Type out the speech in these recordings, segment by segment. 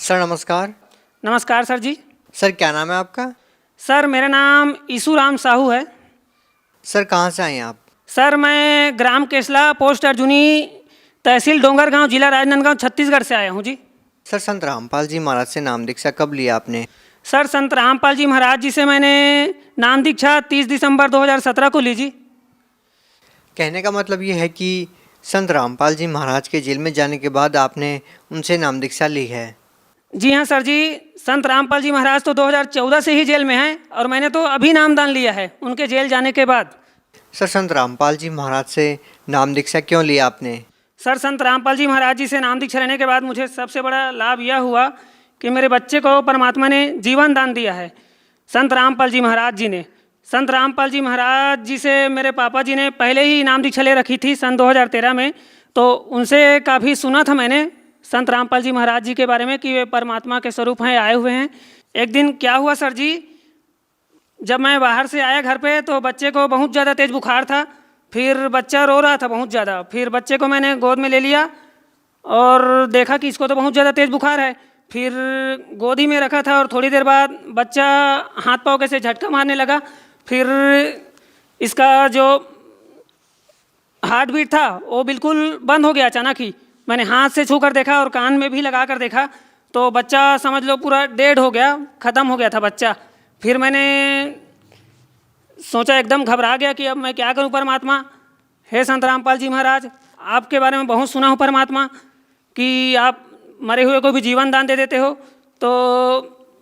Sir नमस्कार। नमस्कार sir जी। Sir क्या नाम है आपका? सर मेरा नाम ईसूराम साहू है। सर कहाँ से आए हैं आप? सर मैं ग्राम केसला, पोस्ट अर्जुनी, तहसील डोंगरगांव, जिला राजनांदगांव, छत्तीसगढ़ से आया हूँ जी। सर संत रामपाल जी महाराज से नाम दीक्षा कब लिया आपने? सर संत रामपाल जी महाराज जी से मैंने नाम दीक्षा 30 दिसंबर 2017 को ली जी। कहने का मतलब ये है कि संत रामपाल जी महाराज के जेल में जाने के बाद आपने उनसे नाम दीक्षा ली है। जी हाँ सर जी, संत रामपाल जी महाराज तो 2014 से ही जेल में हैं और मैंने तो अभी नामदान लिया है उनके जेल जाने के बाद। सर संत रामपाल जी महाराज से नाम दीक्षा क्यों लिया आपने? सर संत रामपाल जी महाराज जी से नाम दीक्षा लेने के बाद मुझे सबसे बड़ा लाभ यह हुआ कि मेरे बच्चे को परमात्मा ने जीवन दान दिया है। संत रामपाल जी महाराज जी ने, संत रामपाल जी महाराज जी से मेरे पापा जी ने पहले ही नाम दीक्षा ले रखी थी सन 2013 में, तो उनसे काफ़ी सुना था मैंने संत रामपाल जी महाराज जी के बारे में कि वे परमात्मा के स्वरूप हैं, आए हुए हैं। एक दिन क्या हुआ सर जी, जब मैं बाहर से आया घर पे तो बच्चे को बहुत ज़्यादा तेज़ बुखार था। फिर बच्चा रो रहा था बहुत ज़्यादा। फिर बच्चे को मैंने गोद में ले लिया और देखा कि इसको तो बहुत ज़्यादा तेज़ बुखार है। फिर गोदी में रखा था और थोड़ी देर बाद बच्चा हाथ पाँव कैसे झटका मारने लगा। फिर इसका जो हार्ट बीट था वो बिल्कुल बंद हो गया अचानक ही। मैंने हाथ से छू कर देखा और कान में भी लगा कर देखा तो बच्चा समझ लो पूरा डेड हो गया, ख़त्म हो गया था बच्चा। फिर मैंने सोचा, एकदम घबरा गया कि अब मैं क्या करूं परमात्मा। हे संत रामपाल जी महाराज, आपके बारे में बहुत सुना हूं परमात्मा कि आप मरे हुए को भी जीवन दान दे देते हो। तो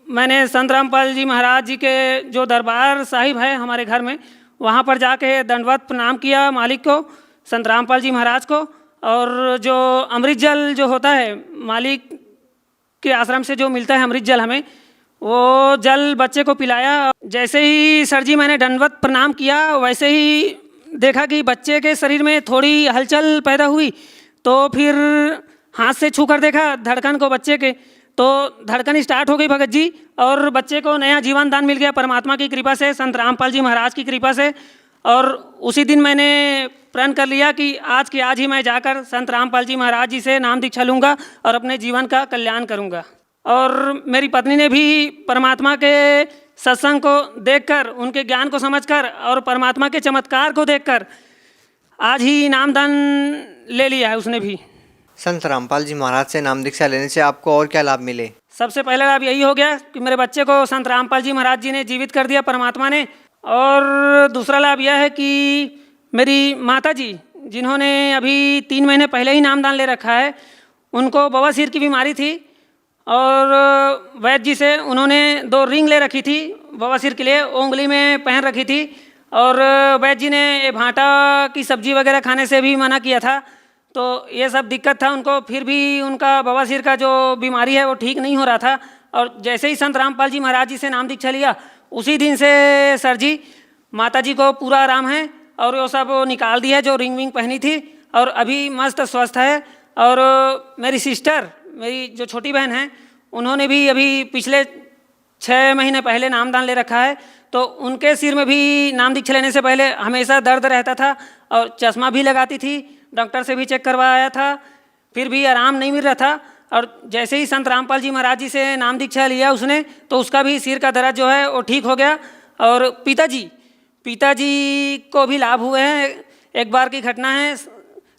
मैंने संत रामपाल जी महाराज जी के जो दरबार साहिब है हमारे घर में, वहाँ पर जाके दंडवत प्रणाम किया मालिक को, संत रामपाल जी महाराज को। और जो अमृत जल जो होता है मालिक के आश्रम से जो मिलता है अमृत जल, हमें वो जल बच्चे को पिलाया। जैसे ही सर जी मैंने दंडवत प्रणाम किया वैसे ही देखा कि बच्चे के शरीर में थोड़ी हलचल पैदा हुई। तो फिर हाथ से छू कर देखा धड़कन को बच्चे के, तो धड़कन स्टार्ट हो गई भगत जी और बच्चे को नया जीवन दान मिल गया परमात्मा की कृपा से, संत रामपाल जी महाराज की कृपा से। और उसी दिन मैंने प्रण कर लिया कि आज के आज ही मैं जाकर संत रामपाल जी महाराज जी से नाम दीक्षा लूँगा और अपने जीवन का कल्याण करूँगा। और मेरी पत्नी ने भी परमात्मा के सत्संग को देखकर, उनके ज्ञान को समझकर और परमात्मा के चमत्कार को देखकर आज ही नामदान ले लिया है उसने भी। संत रामपाल जी महाराज से नाम दीक्षा लेने से आपको और क्या लाभ मिले? सबसे पहला लाभ यही हो गया कि मेरे बच्चे को संत रामपाल जी महाराज जी ने जीवित कर दिया परमात्मा ने। और दूसरा लाभ यह है कि मेरी माता जी, जिन्होंने अभी 3 महीने पहले ही नामदान ले रखा है, उनको बवासीर की बीमारी थी और वैद्य जी से उन्होंने 2 रिंग ले रखी थी बवासीर के लिए, उंगली में पहन रखी थी। और वैद्य जी ने भांटा की सब्जी वगैरह खाने से भी मना किया था। तो ये सब दिक्कत था उनको, फिर भी उनका बवासीर का जो बीमारी है वो ठीक नहीं हो रहा था। और जैसे ही संत रामपाल जी महाराज जी से नाम दीक्षा लिया उसी दिन से सर जी माता जी को पूरा आराम है और वो सब निकाल दिया जो रिंग विंग पहनी थी और अभी मस्त स्वस्थ है। और मेरी सिस्टर, मेरी जो छोटी बहन है, उन्होंने भी अभी पिछले 6 महीने पहले नामदान ले रखा है। तो उनके सिर में भी नाम दीक्षा लेने से पहले हमेशा दर्द रहता था और चश्मा भी लगाती थी, डॉक्टर से भी चेक करवाया था, फिर भी आराम नहीं मिल रहा था। और जैसे ही संत रामपाल जी महाराज जी से नाम दीक्षा लिया उसने, तो उसका भी सिर का दर्द जो है वो ठीक हो गया। और पिताजी को भी लाभ हुए हैं। एक बार की घटना है,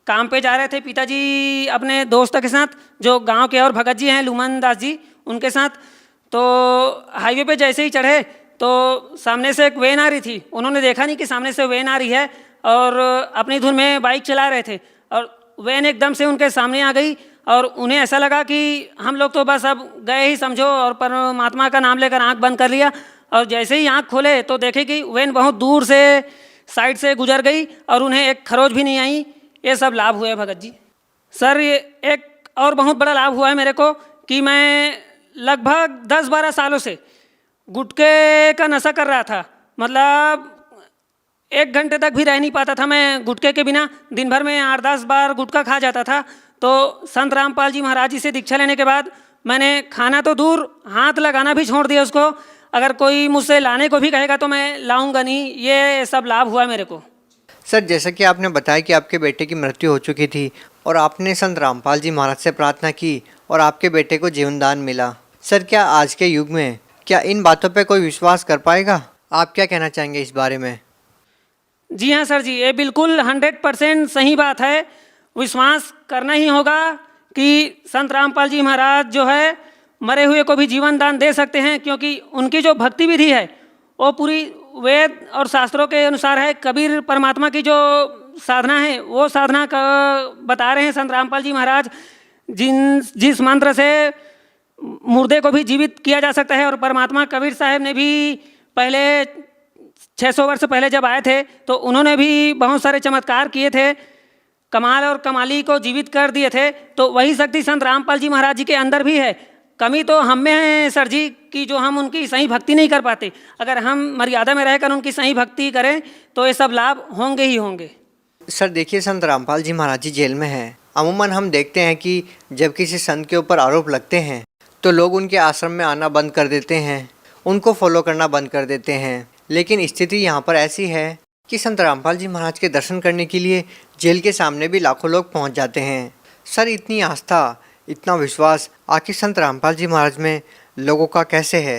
काम पे जा रहे थे पिताजी अपने दोस्त के साथ, जो गांव के और भगत जी हैं लुमन दास जी, उनके साथ। तो हाईवे पे जैसे ही चढ़े तो सामने से एक वैन आ रही थी। उन्होंने देखा नहीं कि सामने से वैन आ रही है और अपनी धुन में बाइक चला रहे थे और वैन एकदम से उनके सामने आ गई और उन्हें ऐसा लगा कि हम लोग तो बस अब गए ही समझो, और परमात्मा का नाम लेकर आंख बंद कर लिया। और जैसे ही आंख खोले तो देखे कि वैन बहुत दूर से साइड से गुजर गई और उन्हें एक खरोच भी नहीं आई। ये सब लाभ हुए भगत जी। सर ये एक और बहुत बड़ा लाभ हुआ है मेरे को कि मैं लगभग 10-12 सालों से गुटखे का नशा कर रहा था। मतलब 1 घंटे तक भी रह नहीं पाता था मैं गुटखे के बिना। दिन भर में 8-10 बार गुटखा खा जाता था। तो संत रामपाल जी महाराज जी से दीक्षा लेने के बाद मैंने खाना तो दूर, हाथ लगाना भी छोड़ दिया उसको। अगर कोई मुझसे लाने को भी कहेगा तो मैं लाऊंगा नहीं। ये सब लाभ हुआ मेरे को। सर जैसा कि आपने बताया कि आपके बेटे की मृत्यु हो चुकी थी और आपने संत रामपाल जी महाराज से प्रार्थना की और आपके बेटे को जीवन दान मिला। सर, क्या आज के युग में क्या इन बातों पे कोई विश्वास कर पाएगा? आप क्या कहना चाहेंगे इस बारे में? जी हाँ सर जी, ये बिल्कुल 100% सही बात है। विश्वास करना ही होगा कि संत रामपाल जी महाराज जो है मरे हुए को भी जीवन दान दे सकते हैं, क्योंकि उनकी जो भक्ति विधि है वो पूरी वेद और शास्त्रों के अनुसार है। कबीर परमात्मा की जो साधना है वो साधना का बता रहे हैं संत रामपाल जी महाराज, जिस मंत्र से मुर्दे को भी जीवित किया जा सकता है। और परमात्मा कबीर साहब ने भी पहले 600 वर्ष पहले जब आए थे तो उन्होंने भी बहुत सारे चमत्कार किए थे, कमाल और कमाली को जीवित कर दिए थे। तो वही शक्ति संत रामपाल जी महाराज जी के अंदर भी है। कमी तो हम में है सर जी कि जो हम उनकी सही भक्ति नहीं कर पाते। अगर हम मर्यादा में रहकर उनकी सही भक्ति करें तो ये सब लाभ होंगे ही होंगे। सर देखिए, संत रामपाल जी महाराज जी जेल में हैं। अमूमन हम देखते हैं कि जब किसी संत के ऊपर आरोप लगते हैं तो लोग उनके आश्रम में आना बंद कर देते हैं, उनको फॉलो करना बंद कर देते हैं। लेकिन स्थिति यहाँ पर ऐसी है कि संत रामपाल जी महाराज के दर्शन करने के लिए जेल के सामने भी लाखों लोग पहुँच जाते हैं। सर, इतनी आस्था, इतना विश्वास आखिर संत रामपाल जी महाराज में लोगों का कैसे है?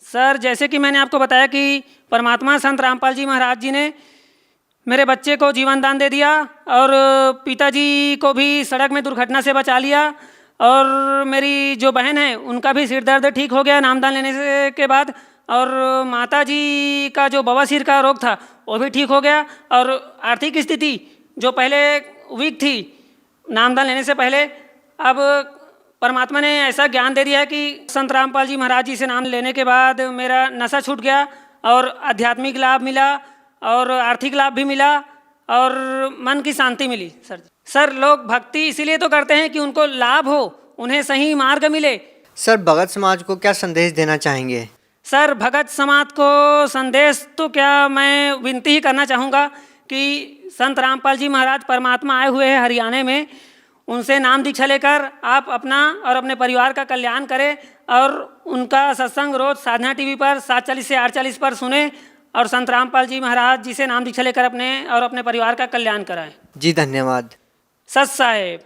सर, जैसे कि मैंने आपको बताया कि परमात्मा संत रामपाल जी महाराज जी ने मेरे बच्चे को जीवन दान दे दिया और पिताजी को भी सड़क में दुर्घटना से बचा लिया, और मेरी जो बहन है उनका भी सिर दर्द ठीक हो गया नामदान लेने के बाद, और माता जी का जो बवासीर का रोग था वो भी ठीक हो गया, और आर्थिक स्थिति जो पहले वीक थी नामदान लेने से पहले, अब परमात्मा ने ऐसा ज्ञान दे दिया है कि संत रामपाल जी महाराज जी से नाम लेने के बाद मेरा नशा छूट गया और आध्यात्मिक लाभ मिला और आर्थिक लाभ भी मिला और मन की शांति मिली। सर लोग भक्ति इसीलिए तो करते हैं कि उनको लाभ हो, उन्हें सही मार्ग मिले। सर, भगत समाज को क्या संदेश देना चाहेंगे? सर, भगत समाज को संदेश तो क्या, मैं विनती ही करना चाहूँगा कि संत रामपाल जी महाराज परमात्मा आए हुए हैं हरियाणा में, उनसे नाम दीक्षा लेकर आप अपना और अपने परिवार का कल्याण करें, और उनका सत्संग रोज साधना टीवी पर 7:40 से 8:40 पर सुने, और संत रामपाल जी महाराज जी से नाम दीक्षा लेकर अपने और अपने परिवार का कल्याण कराएं। जी धन्यवाद। सत साहेब।